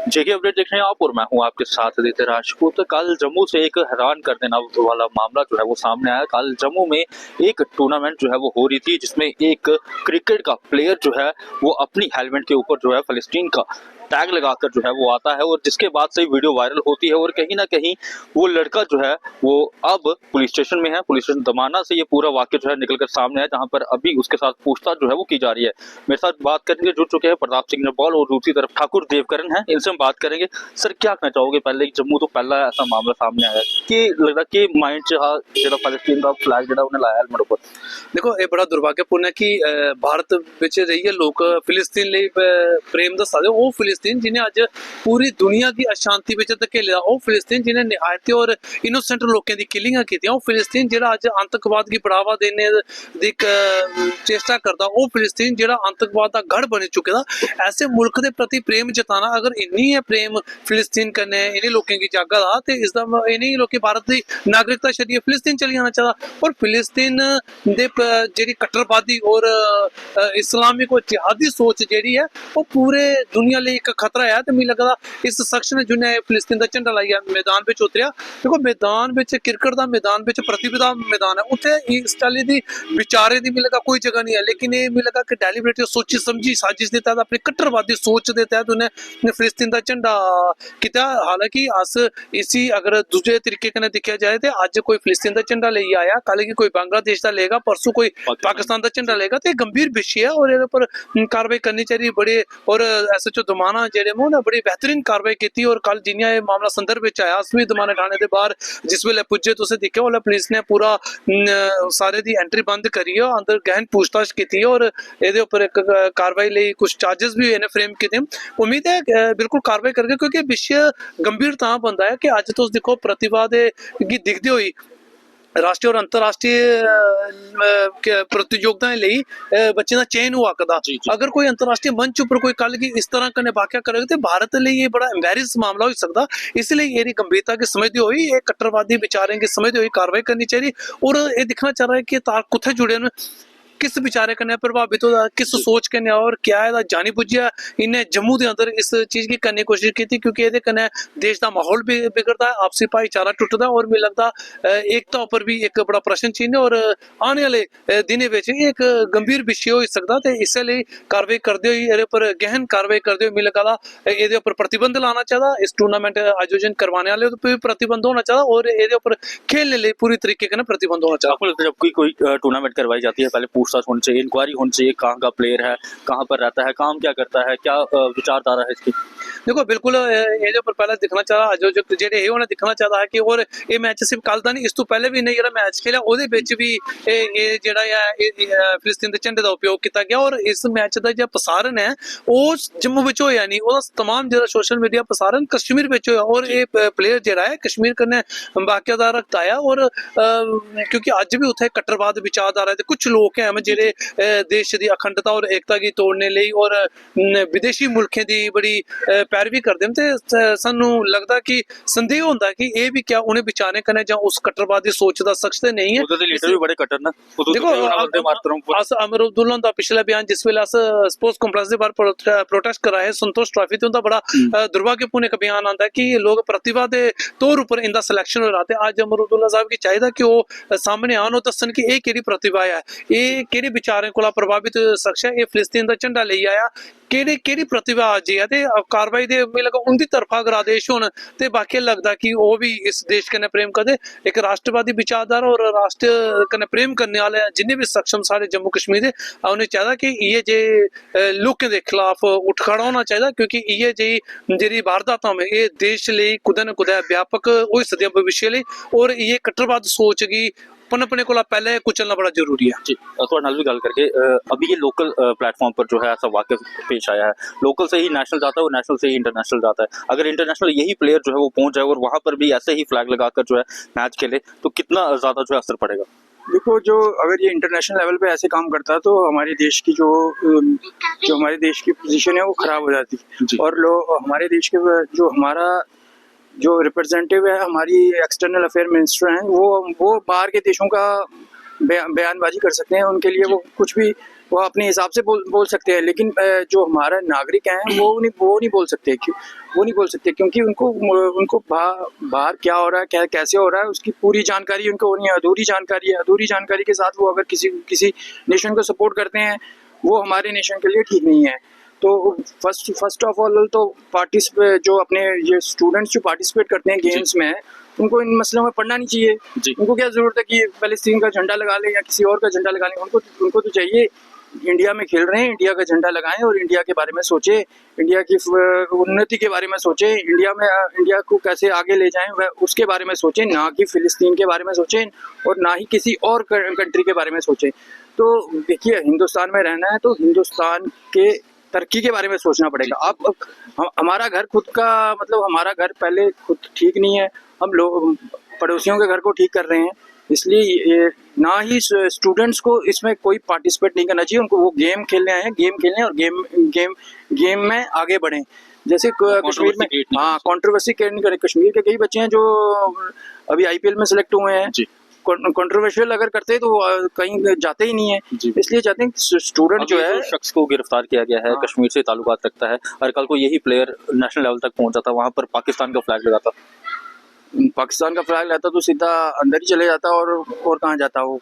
जेके update देख रहे हैं आप और मैं हूं आपके साथ आदित्य राजपूत। तो कल जम्मू से एक हैरान कर देना वाला मामला जो है वो सामने आया। कल जम्मू में एक टूर्नामेंट जो है वो हो रही थी, जिसमें एक क्रिकेट का प्लेयर जो है वो अपनी हेलमेट के ऊपर जो है फलस्तीन का टैग लगाकर जो है वो आता है, और जिसके बाद से वीडियो वायरल होती है। और कहीं ना कहीं वो लड़का जो है वो अब पुलिस स्टेशन में है। पुलिस स्टेशन दमाना से ये पूरा वाक्य जो है निकलकर सामने आया, जहां पर अभी उसके साथ पूछताछ जो है वो की जा रही है। मेरे साथ बात करेंगे, जुड़ चुके हैं प्रताप सिंह नरवाल और दूसरी तरफ ठाकुर देवकरण है, इनसे हम बात करेंगे। सर, क्या कहना चाहोगे? पहले जम्मू तो पहला ऐसा मामला सामने आया कि लगता कि माइंड जो फलस्तीन का फ्लैग जो उन्हें लाया हेलमेट ऊपर। देखो, ये बड़ा दुर्भाग्यपूर्ण है कि भारत ਵਿੱਚ रहिए लोग फिलिस्तीन ਲਈ प्रेम दसदे। ਉਹ ਫਿਲਿਸਤੀਨ ਜਿਹਨੇ ਅੱਜ ਪੂਰੀ ਦੁਨੀਆ ਦੀ ਅਸ਼ਾਂਤੀ ਵਿੱਚ ਧਕੇਲਿਆ, ਉਹ ਫਿਲਿਸਤੀਨ ਜਿਹਨੇ ਨਿਹਾਇਤ ਔਰ ਇਨੋਸੈਂਟ ਲੋਕਾਂ ਦੀ ਕਿਲਿੰਗਾਂ ਕੀਤੀਆਂ, ਉਹ ਫਿਲਿਸਤੀਨ ਜਿਹੜਾ ਅੱਜ ਅੰਤਕਵਾਦ ਦੀ ਬੜਾਵਾ ਦੇਣੇ ਦੀ ਇੱਕ ਚੇਸ਼ਟਾ ਕਰਦਾ, ਉਹ ਫਿਲਿਸਤੀਨ ਜਿਹੜਾ ਅੰਤਕਵਾਦ ਦਾ ਗੜ ਬਣ ਚੁੱਕੇ ਦਾ। ऐसे मुल्क के प्रति प्रेम जताना, अगर इन्नी है प्रेम फिलिस्तीन कन्नै इन्हीं लोगों की जागा दा, ते इसदा इन्हीं लोग भारत की नागरिकता छड्डियै फिलिस्तीन चली जाना चाहिए। और फिलिस्तीन दे जेह्ड़ी कट्टरवादी और इस्लामिक और जिहादी सोच जेह्ड़ी है वो पूरे दुनिया लिए एक खतरा है। तो मिगी लगदा इस शख्स ने जिन्हें फिलिस्तीन का झंडा लाइया मैदान में उतरिया, देखो मैदान में क्रिकेट का मैदान में प्रतिभा मैदान है, उत्थे इस चाल्ली दी विचारे दी मिगी लगा कोई जगह नहीं है। लेकिन ये मिगी लगा कि डेलीबरेट सोची समझी साजिश के तहत अपनी कट्टरवादी सोच के तहत उन्हें फिलिस्तीन का झंडा किया। हालांकि अस इसी अगर दूसरे तरीके कन्नै दिक्खा जाए तो अज कोई फिलिस्तीन का झंडा ले आया, कल की कोई बांग्लादेश का लेगा, परसों कोई पाकिस्तान का झंडा लेगा, तो गंभीर विषय है और इहदे पर कार्रवाई करनी चाहिए बड़ी। और SHO दमाना जेहड़े उन्हें बड़ी बेहतरीन कार्रवाई की। और कल जिन्हें यह मामला संदर्भ में आया, अस भी दमाना थाने के बाहर जिस वेले पुजे तुसें दिक्खेआ, उसले पुलिस ने पूरा सारे दी एंट्री बंद करी है, अंदर गहन पूछताछ की और ये उपर एक कार्रवाई लिए कुछ चार्जेस भी इन्हें फ्रेम किए। उम्मीद है बिल्कुल कार्रवाई करके, क्योंकि विषय गंभीर तां बनता है कि अज तुस देखो प्रतिभा दे दिखदे होई राष्ट्रीय और अंतरराष्ट्रीय प्रतियोगिताएं ਲਈ बच्चे का चयन हुआ कदा। अगर कोई अंतरराष्ट्रीय मंच पर कोई कल की इस तरह कने वाकया करेगा तो भारत लिए ये बड़ा एम्बैरेस मामला हो सकता। इसलिए ये गंभीरता की समझते हुए ये कट्टरवादी विचारें की समझते हुए कार्रवाई करनी चाहिए। और ये दिखना चाह रहा है कि तार कुत्थे जुड़े हैं, किस विचारे कन्नै प्रभावित होता, किस सोच कन्नै, और क्या है जानी बुझिया इन्हें जम्मू के अंदर इस चीज़ की करने की कोशिश की थी। क्योंकि ये कन्नै देश का माहौल भी बिगड़ता है, आपसी भाईचारा टुटता है, और मुझे लगता एकता उपर भी एक बड़ा प्रश्न चिन्ह है। और आने वाले दिनों में एक गंभीर विषय हो सकता। तो इसलिए कार्रवाई करते हुए ये पर गहन कार्रवाई करते हुए मुझे लगा ये उपर प्रतिबंध लाना चाहिए, इस टूर्नामेंट आयोजन करवाने वाले पर प्रतिबंध होना चाहिए, और ये उपर खेलने लिए पूरी तरीके का प्रतिबंध होना चाहिए। जब कोई टूर्नामेंट करवाई जाती है, पहले होनी चाहिए, इंक्वायरी होनी चाहिए, कहाँ का प्लेयर है, कहाँ पर रहता है, काम क्या करता है, क्या विचारधारा है इसकी। देखो बिल्कुल ये पर पहले दिखना चाहता आयोजक जेडे उन्हें दिखना चाहता है कि और ये मैच सिर्फ कल का नहीं, इस तो पहले भी इन्हें जो मैच खेलिया वो भी ये जोड़ा है फिलिस्तीन के झंडे का उपयोग किया गया। और इस मैच का जो प्रसारण है वो जम्मू में होया नहीं, वो तमाम जो सोशल मीडिया प्रसारण कश्मीर में होया। और ये प्लेयर जोड़ा है कश्मीर कन्नै वाकिया रखता है। और क्योंकि अज भी उत्थे कट्टरवाद विचारधारा है, कुछ लोग हैं जेडे देश की अखंडता और एकता की तोड़ने लिए और विदेशी मुल्कों की बड़ी पैरवी करते हैं। तो सानू लगता कि संदेह होता कि ये भी क्या उन्हें विचारे कने या उस कट्टरवादी सोच का शख्स तो नहीं है। लीडर भी बड़े कट्टर ना। देखो अस अमर अब्दुल्ला दा पिछला बयान जिस वेले अस स्पोर्ट्स कॉम्प्लेक्स के बाहर प्रोटेस्ट करा है संतोष ट्रॉफी ते उनका बड़ा दुर्भाग्यपूर्ण एक बयान आता है कि लोग प्रतिभा के तौर पर इनका सिलेक्शन हो रहा है। अज अमर अब्दुल्ला साहब की चाहिए कि वो सामने आन और दसन कि ये केड़ी प्रतिभा है, ये केड़े विचारें को प्रभावित शख्स है, ये फिलिस्तीन का झंडा ले आया, केड़ी प्रतिभा आज है। तो कार्रवाई दे मिल लगा उनकी तरफा अगर आदेश होने तो बाकी लगता कि वो भी इस देश कन्नै प्रेम करते, एक राष्ट्रवादी विचारधारा और राष्ट्र कन्नै प्रेम करने वाले जिन्हें भी सक्षम सारे जम्मू कश्मीर दे उन्हें चाहिए कि ये जे लोगों के खिलाफ उठ खड़ा होना चाहिए। क्योंकि ये जी वारदात में ये देश लिए कुदै न कुदै व्यापक हो सकती है भविष्य लिए, और ये कट्टरवाद सोच की पनपने को पहले कुचलना बड़ा जरूरी है। जी, थोड़ा नाल भी गल करके अभी ये लोकल प्लेटफॉर्म पर जो है ऐसा वाकया पेश आया है, लोकल से ही नेशनल जाता है और नेशनल से ही इंटरनेशनल जाता है। अगर इंटरनेशनल यही प्लेयर जो है वो पहुंच जाए और वहां पर भी ऐसे ही फ्लैग लगाकर जो है मैच खेले, तो कितना ज्यादा जो है असर पड़ेगा। देखो, जो अगर ये इंटरनेशनल लेवल पे ऐसे काम करता है तो हमारे देश की जो हमारे देश की पोजीशन है वो खराब हो जाती। और लोग हमारे देश के जो हमारा जो रिप्रेजेंटेटिव है, हमारी एक्सटर्नल अफेयर मिनिस्टर हैं, वो बाहर के देशों का बयानबाजी कर सकते हैं। उनके लिए वो कुछ भी वो अपने हिसाब से बोल सकते हैं, लेकिन जो हमारा नागरिक हैं वो नहीं बोल सकते। क्यों वो नहीं बोल सकते? क्योंकि उनको बाहर क्या हो रहा है, कैसे हो रहा है, उसकी पूरी जानकारी उनको नहीं है। अधूरी जानकारी है। अधूरी जानकारी के साथ वो अगर किसी नेशन को सपोर्ट करते हैं, वो हमारे नेशन के लिए ठीक नहीं है। तो फर्स्ट ऑफ ऑल तो पार्टिसिपेट जो अपने ये स्टूडेंट्स जो पार्टिसिपेट करते हैं गेम्स में, उनको इन मसलों में पढ़ना नहीं चाहिए। उनको क्या जरूरत है कि पैलेस्टीन का झंडा लगा लें या किसी और का झंडा लगा लें? उनको तो चाहिए इंडिया में खेल रहे हैं, इंडिया का झंडा लगाएं और इंडिया के बारे में सोचें, इंडिया की उन्नति के बारे में सोचें, इंडिया को कैसे आगे ले जाएं वह उसके बारे में सोचें, ना कि फिलिस्तीन के बारे में सोचें और ना ही किसी और कंट्री के बारे में सोचें। तो देखिए, हिंदुस्तान में रहना है तो हिंदुस्तान के तरक्की के बारे में सोचना पड़ेगा। अब हमारा घर खुद का, मतलब हमारा घर पहले खुद ठीक नहीं है, हम लोग पड़ोसियों के घर को ठीक कर रहे हैं। इसलिए ना ही स्टूडेंट्स को इसमें कोई पार्टिसिपेट नहीं करना चाहिए। उनको वो गेम खेलने आए हैं, गेम खेलें और गेम में आगे बढ़ें। जैसे कश्मीर में कंट्रोवर्सी क्रिएट नहीं करें। कश्मीर के कई बच्चे हैं जो अभी IPL में सिलेक्ट हुए हैं, कंट्रोवर्शियल अगर करते तो कहीं जाते ही नहीं है। इसलिए चाहते हैं स्टूडेंट जो है, शख्स को गिरफ्तार किया गया है, कश्मीर से ताल्लुकात रखता है, और कल को यही प्लेयर नेशनल लेवल तक पहुंचा था, वहां पर पाकिस्तान का फ्लैग लगाता, पाकिस्तान का फ्लैग लाता तो सीधा अंदर ही चले जाता और कहाँ जाता वो।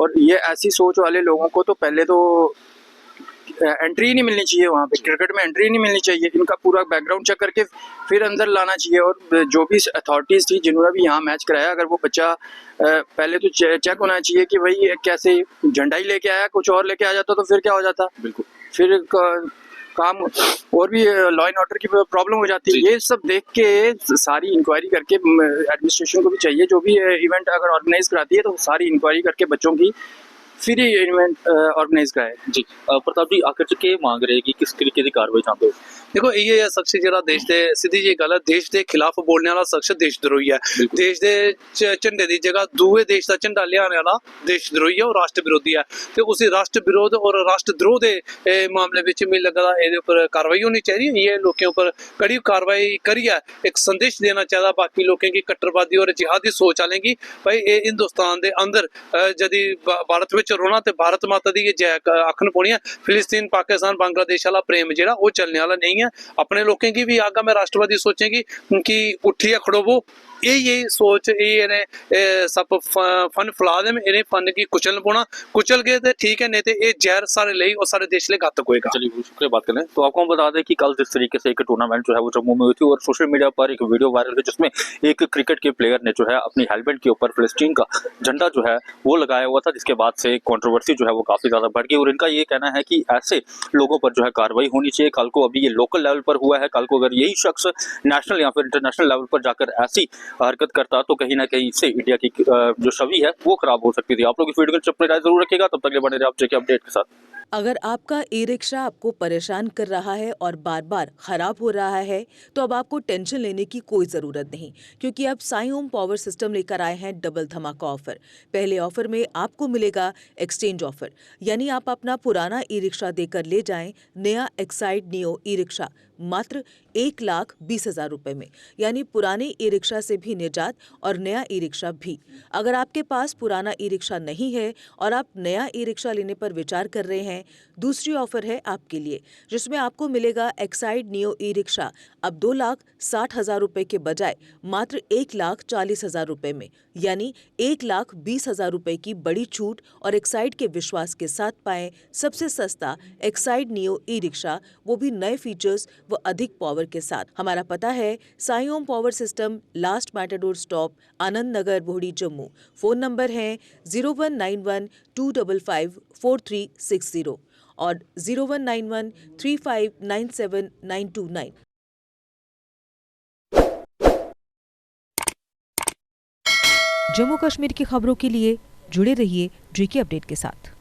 और ये ऐसी सोच वाले लोगों को तो पहले तो एंट्री ही नहीं मिलनी चाहिए वहाँ पे, क्रिकेट में एंट्री नहीं मिलनी चाहिए। इनका पूरा बैकग्राउंड चेक करके फिर अंदर लाना चाहिए। और जो भी अथॉरिटीज़ थी जिन्होंने भी यहाँ मैच कराया, अगर वो बच्चा पहले तो चेक होना चाहिए कि भाई कैसे झंडा ही लेके आया, कुछ और लेके आ जाता तो फिर क्या हो जाता। बिल्कुल, फिर काम और भी लॉ एंड ऑर्डर की प्रॉब्लम हो जाती है। ये सब देख के सारी इंक्वायरी करके एडमिनिस्ट्रेशन को भी चाहिए, जो भी इवेंट अगर ऑर्गेनाइज कराती है तो सारी इंक्वायरी करके बच्चों की फिर ही इवेंट ऑर्गेनाइज कराए। जी प्रताप जी, आखिर के मांग रहे कि किस तरीके की कार्रवाई चाहते हो? देखो, ये शख्स ਜਿਹੜਾ ਦੇਸ਼ ਦੇ ਸਿੱਧੀ ਜੀ ਗੱਲ ਹੈ, ਦੇਸ਼ ਦੇ ਖਿਲਾਫ ਬੋਲਣ ਵਾਲਾ ਸ਼ਖਸ ਦੇਸ਼ ਦਰੋਹੀ ਹੈ। ਦੇਸ਼ ਦੇ ਝੰਡੇ ਦੀ ਜਗ੍ਹਾ ਦੂਏ ਦੇਸ਼ ਦਾ ਝੰਡਾ ਲਿਆਉਣ ਵਾਲਾ ਦੇਸ਼ ਦਰੋਹੀ ਹੈ, ਉਹ ਰਾਸ਼ਟਰ ਵਿਰੋਧੀ ਹੈ। ਤੇ ਉਸੇ ਰਾਸ਼ਟਰ ਵਿਰੋਧ ਔਰ ਰਾਸ਼ਟਰ द्रोह ਦੇ ਮਾਮਲੇ ਵਿੱਚ ਮੈਨੂੰ ਲੱਗਦਾ ਇਹਦੇ ਉੱਪਰ कार्रवाई होनी चाहिए। ये लोगों पर कड़ी कार्रवाई करिए, एक संदेश देना चाहिए बाकी लोगों की कट्टरवादी और जिहादी सोच आलेगी। भाई ये हिंदुस्तान के अंदर जदि भारत में रोना तो भारत माता की जय आखन पानी है। फिलिस्तीन पाकिस्तान बांग्लादेश वाला प्रेम जो वो चलने वाला नहीं है। अपने लोगों की भी आगा में राष्ट्रवादी सोचेंगी कि उठिए खड़ोवो, यही सोच ये सब फन फैला दे, इन्हें फन की कुचल पाना, कुचल गए तो ठीक है, नहीं तो ये जहर सारे लिए और सारे देश लिए घातक होएगा। चलिए शुक्रिया बात करें। तो आपको हम बता दें कि कल जिस तरीके से एक टूर्नामेंट जो है वो जम्मू में हुई थी और सोशल मीडिया पर एक वीडियो वायरल हुई जिसमें एक क्रिकेट के प्लेयर ने जो है अपनी हेलमेट के ऊपर फिलिस्तीन का झंडा जो है वो लगाया हुआ था, जिसके बाद से कंट्रोवर्सी जो है वो काफी ज्यादा बढ़ गई। और इनका ये कहना है कि ऐसे लोगों पर जो है कार्रवाई होनी चाहिए। कल को अभी ये लोकल लेवल पर हुआ है, कल को अगर यही शख्स नेशनल या फिर इंटरनेशनल लेवल पर जाकर ऐसी हरकत करता तो कहीं ना कहीं इससे इंडिया की जो छवि है वो खराब हो सकती थी। आप लोग इस वीडियो को अपनी राय जरूर रखिएगा। तब तक बने रहे आप जेके अपडेट के साथ। अगर आपका ई-रिक्शा आपको परेशान कर रहा है और बार बार खराब हो रहा है तो अब आपको टेंशन लेने की कोई ज़रूरत नहीं, क्योंकि अब साई ओम पावर सिस्टम लेकर आए हैं डबल धमाका ऑफर। पहले ऑफर में आपको मिलेगा एक्सचेंज ऑफर, यानी आप अपना पुराना ई-रिक्शा देकर ले जाएं नया एक्साइड नियो ई-रिक्शा मात्र 1,20,000 रुपए में, यानी पुराने ई-रिक्शा से भी निजात और नया ई-रिक्शा भी। अगर आपके पास पुराना ई-रिक्शा नहीं है और आप नया ई-रिक्शा लेने पर विचार कर रहे हैं, दूसरी ऑफर है आपके लिए, जिसमें आपको मिलेगा एक्साइड नियो ई-रिक्शा अब 2,60,000 रुपए के बजाय मात्र 1,40,000 रुपए में, यानी 1,20,000 रुपए की बड़ी छूट। और एक्साइड के विश्वास के साथ पाएं सबसे सस्ता एक्साइड नियो ई-रिक्शा, वो भी नए फीचर्स व अधिक पावर के साथ। हमारा पता है Sai Om power system, last matador stop, Anand Nagar, Bohri, Jammu. Phone number है 0191-255-4360 और 0191-3597-929। जम्मू कश्मीर की खबरों के लिए जुड़े रहिए जेके अपडेट के साथ।